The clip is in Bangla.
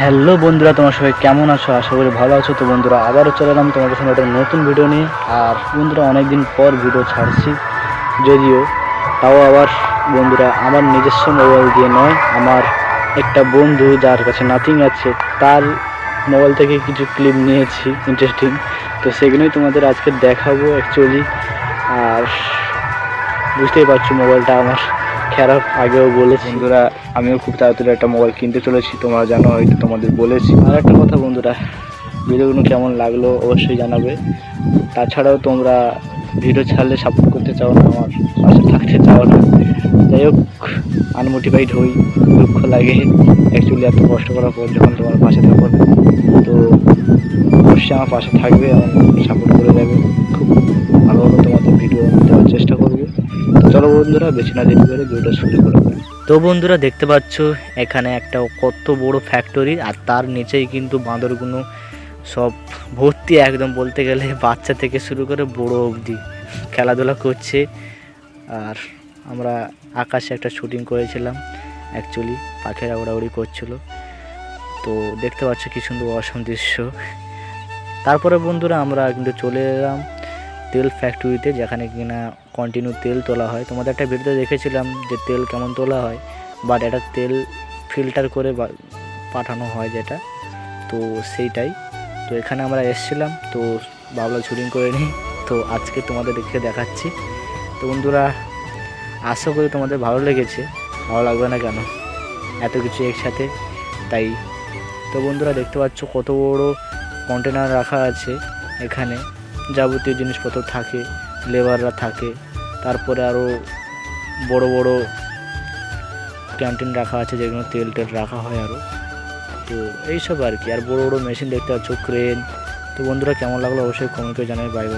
হ্যালো বন্ধুরা, তোমার সবাই কেমন আছো? আশা করি ভালো আছো। তো বন্ধুরা, আবারও চলে এলাম তোমাদের সামনে একটা নতুন ভিডিও নিয়ে। আর বন্ধুরা, অনেকদিন পর ভিডিও ছাড়ছি, যদিও তাও আবার বন্ধুরা আমার নিজস্ব মোবাইল দিয়ে নয়, আমার একটা বন্ধু যার কাছে নাথিং আছে তার মোবাইল থেকে কিছু ক্লিপ নিয়েছি ইন্টারেস্টিং। তো সেগুলোই তোমাদের আজকে দেখাবো অ্যাকচুয়ালি। আর বুঝতেই পারছো মোবাইলটা আমার খারাপ, আগেও বলেছি বন্ধুরা। আমিও খুব তাড়াতাড়ি একটা মোবাইল কিনতে চলেছি, তোমরা জানো, হয়তো তোমাদের বলেছি। আর একটা কথা বন্ধুরা, ভিডিওগুলো কেমন লাগলো অবশ্যই জানাবে। তাছাড়াও তোমরা ভিডিও ছাড়লে সাপোর্ট করতে চাও না, আমার পাশে থাকতে চাও না। যাই হোক, আনমোটিভেট হই, দুঃখ লাগে অ্যাকচুয়ালি এত কষ্ট করার পর যখন তোমার পাশে থাকো না। তো অবশ্যই আমার পাশে থাকবে এবং সাপোর্ট করে যাবে। খুব ভালো ভালো তোমাদের ভিডিও দেওয়ার চেষ্টা করবো। তো চলো বন্ধুরা, বেশি না দেরি করে ভিডিওটা শুরু করবো। তো বন্ধুরা, দেখতে পাচ্ছ এখানে একটা কত বড় ফ্যাক্টরি, আর তার নিচেই কিন্তু বাঁদরগুলো সব ভর্তি, একদম বলতে গেলে বাচ্চা থেকে শুরু করে বড় অবধি খেলাধুলা করছে। আর আমরা আকাশে একটা শুটিং করেছিলাম, অ্যাকচুয়ালি পাখিরা উড়াউড়ি করছিল। তো দেখতে পাচ্ছ কি সুন্দর অসম দৃশ্য। তারপরে বন্ধুরা আমরা কিন্তু চলে এলাম তেল ফ্যাক্টরিতে, যেখানে কিনা কন্টিনিউ তেল তোলা হয়। তোমাদের একটা ভিডিওতে দেখেছিলাম যে তেল কেমন তোলা হয়, বাট এটা তেল ফিল্টার করে পাঠানো হয় যেটা, তো সেইটাই। তো এখানে আমরা এসেছিলাম, তো ভাবলাম শুটিং করে নিই, তো আজকে তোমাদের দেখাচ্ছি। তো বন্ধুরা, আশা করি তোমাদের ভালো লেগেছে, ভালো লাগবে না কেন, এত কিছু একসাথে তাই। তো বন্ধুরা, দেখতে পাচ্ছ কত বড় কন্টেনার রাখা আছে এখানে, যাবতীয় জিনিসপত্র থাকে, লেবাররা থাকে। তারপরে আরও বড় বড় ক্যান্টিন রাখা আছে, যেগুলো তেল টেল রাখা হয় আরও। তো এইসব আর কি, আর বড় বড় মেশিন দেখতে পাচ্ছ, ক্রেন। তো বন্ধুরা, কেমন লাগলো অবশ্যই কমেন্ট করে জানাই। Bye bye.